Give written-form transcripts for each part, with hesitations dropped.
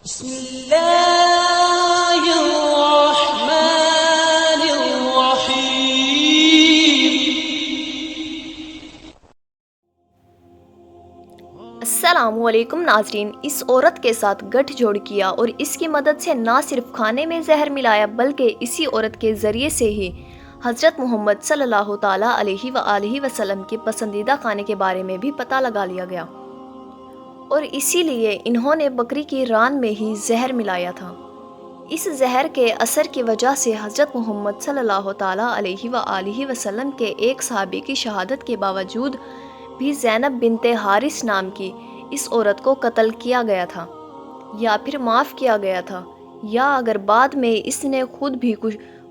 بسم الله الرحمن الرحيم. السلام علیکم ناظرین. اس عورت کے ساتھ گٹھ جوڑ کیا اور اس کی مدد سے نہ صرف کھانے میں زہر ملایا بلکہ اسی عورت کے ذریعے سے ہی حضرت محمد صلی اللہ تعالیٰ علیہ وآلہ وسلم کے پسندیدہ کھانے کے بارے میں بھی پتہ لگا لیا گیا، اور اسی لیے انہوں نے بکری کی ران میں ہی زہر ملایا تھا. اس زہر کے اثر کی وجہ سے حضرت محمد صلی اللہ تعالیٰ علیہ وآلہ وسلم کے ایک صحابی کی شہادت کے باوجود بھی زینب بنت حارث نام کی اس عورت کو قتل کیا گیا تھا، یا پھر معاف کیا گیا تھا، یا اگر بعد میں اس نے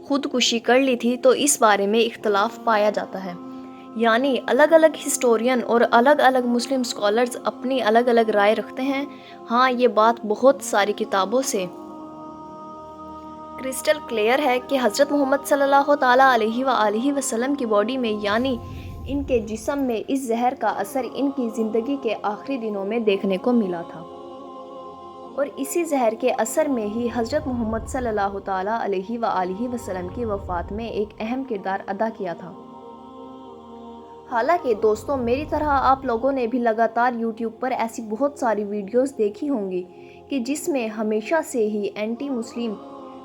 خودکشی کر لی تھی تو اس بارے میں اختلاف پایا جاتا ہے. یعنی الگ الگ ہسٹورین اور الگ الگ مسلم اسکالرز اپنی الگ الگ رائے رکھتے ہیں. ہاں، یہ بات بہت ساری کتابوں سے کرسٹل کلیئر ہے کہ حضرت محمد صلی اللہ تعالیٰ علیہ وآلہ وسلم کی باڈی میں یعنی ان کے جسم میں اس زہر کا اثر ان کی زندگی کے آخری دنوں میں دیکھنے کو ملا تھا، اور اسی زہر کے اثر میں ہی حضرت محمد صلی اللہ تعالیٰ علیہ وآلہ وسلم کی وفات میں ایک اہم کردار ادا کیا تھا. حالانکہ دوستوں، میری طرح آپ لوگوں نے بھی لگاتار یوٹیوب پر ایسی بہت ساری ویڈیوز دیکھی ہوں گی کہ جس میں ہمیشہ سے ہی اینٹی مسلم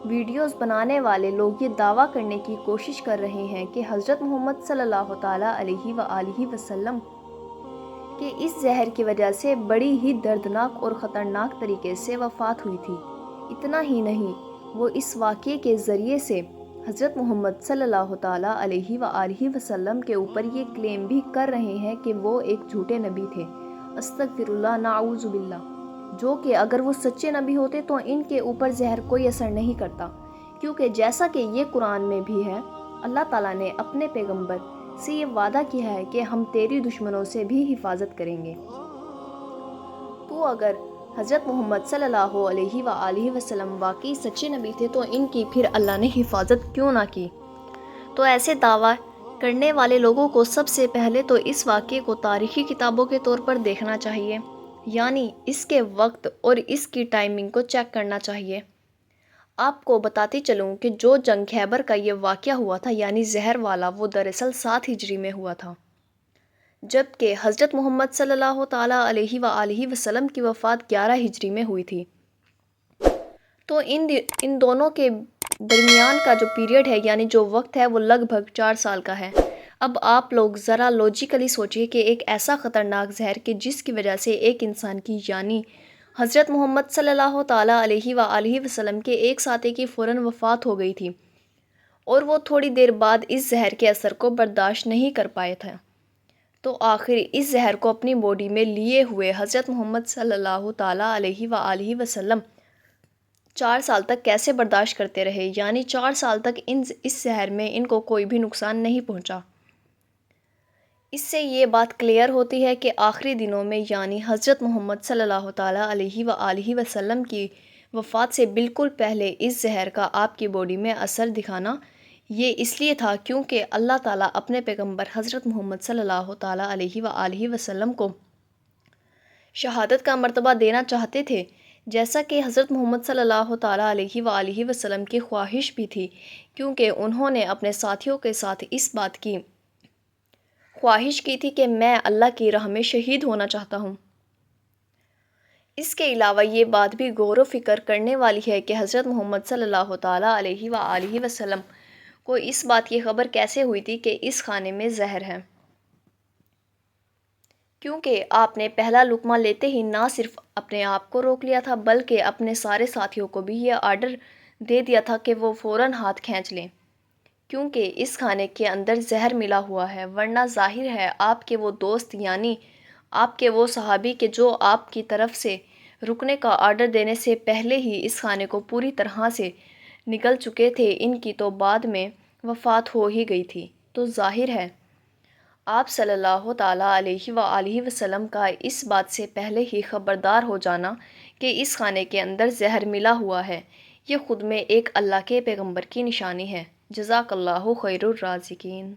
ویڈیوز بنانے والے لوگ یہ دعویٰ کرنے کی کوشش کر رہے ہیں کہ حضرت محمد صلی اللہ تعالیٰ علیہ وآلہ وسلم کے اس زہر کی وجہ سے بڑی ہی دردناک اور خطرناک طریقے سے وفات ہوئی تھی. اتنا ہی نہیں، وہ اس واقعے کے ذریعے سے حضرت محمد صلی اللہ تعالیٰ علیہ وآلہ وسلم کے اوپر یہ کلیم بھی کر رہے ہیں کہ وہ ایک جھوٹے نبی تھے. استغفر اللہ، نعوذ باللہ. جو کہ اگر وہ سچے نبی ہوتے تو ان کے اوپر زہر کوئی اثر نہیں کرتا، کیونکہ جیسا کہ یہ قرآن میں بھی ہے، اللہ تعالیٰ نے اپنے پیغمبر سے یہ وعدہ کیا ہے کہ ہم تیری دشمنوں سے بھی حفاظت کریں گے. تو اگر حضرت محمد صلی اللہ علیہ وآلہ وسلم واقعی سچے نبی تھے تو ان کی پھر اللہ نے حفاظت کیوں نہ کی؟ تو ایسے دعویٰ کرنے والے لوگوں کو سب سے پہلے تو اس واقعے کو تاریخی کتابوں کے طور پر دیکھنا چاہیے، یعنی اس کے وقت اور اس کی ٹائمنگ کو چیک کرنا چاہیے. آپ کو بتاتی چلوں کہ جو جنگ خیبر کا یہ واقعہ ہوا تھا یعنی زہر والا، وہ دراصل 7 ہجری میں ہوا تھا، جبکہ حضرت محمد صلی اللہ تعالیٰ علیہ وآلہ وسلم کی وفات 11 ہجری میں ہوئی تھی. تو ان دونوں کے درمیان کا جو پیریڈ ہے یعنی جو وقت ہے وہ لگ بھگ 4 سال کا ہے. اب آپ لوگ ذرا لاجیکلی سوچئے کہ ایک ایسا خطرناک زہر کہ جس کی وجہ سے ایک انسان کی یعنی حضرت محمد صلی اللہ تعالیٰ علیہ وآلہ وسلم کے ایک ساتھی کی فوراً وفات ہو گئی تھی، اور وہ تھوڑی دیر بعد اس زہر کے اثر کو برداشت نہیں کر پائے تھے، تو آخر اس زہر کو اپنی باڈی میں لیے ہوئے حضرت محمد صلی اللہ تعالیٰ علیہ وآلہ وسلم 4 سال تک کیسے برداشت کرتے رہے. یعنی 4 سال تک اس زہر میں ان کو کوئی بھی نقصان نہیں پہنچا. اس سے یہ بات کلیئر ہوتی ہے کہ آخری دنوں میں یعنی حضرت محمد صلی اللہ تعالیٰ علیہ وآلہ وسلم کی وفات سے بالکل پہلے اس زہر کا آپ کی باڈی میں اثر دکھانا یہ اس لیے تھا کیونکہ اللہ تعالیٰ اپنے پیغمبر حضرت محمد صلی اللہ تعالیٰ علیہ وآلہ وسلم کو شہادت کا مرتبہ دینا چاہتے تھے، جیسا کہ حضرت محمد صلی اللہ تعالیٰ علیہ وآلہ وسلم کی خواہش بھی تھی، کیونکہ انہوں نے اپنے ساتھیوں کے ساتھ اس بات کی خواہش کی تھی کہ میں اللہ کی راہ میں شہید ہونا چاہتا ہوں. اس کے علاوہ یہ بات بھی غور و فکر کرنے والی ہے کہ حضرت محمد صلی اللہ تعالیٰ علیہ وآلہ وسلم کو اس بات کی خبر کیسے ہوئی تھی کہ اس کھانے میں زہر ہے، کیونکہ آپ نے پہلا لقمہ لیتے ہی نہ صرف اپنے آپ کو روک لیا تھا بلکہ اپنے سارے ساتھیوں کو بھی یہ آرڈر دے دیا تھا کہ وہ فوراً ہاتھ کھینچ لیں، کیونکہ اس کھانے کے اندر زہر ملا ہوا ہے. ورنہ ظاہر ہے آپ کے وہ دوست یعنی آپ کے وہ صحابی کہ جو آپ کی طرف سے رکنے کا آرڈر دینے سے پہلے ہی اس کھانے کو پوری طرح سے نگل چکے تھے، ان کی تو بعد میں وفات ہو ہی گئی تھی. تو ظاہر ہے آپ صلی اللہ تعالیٰ علیہ وآلہ وسلم کا اس بات سے پہلے ہی خبردار ہو جانا کہ اس کھانے کے اندر زہر ملا ہوا ہے، یہ خود میں ایک اللہ کے پیغمبر کی نشانی ہے. جزاک اللہ خیر الرازقین.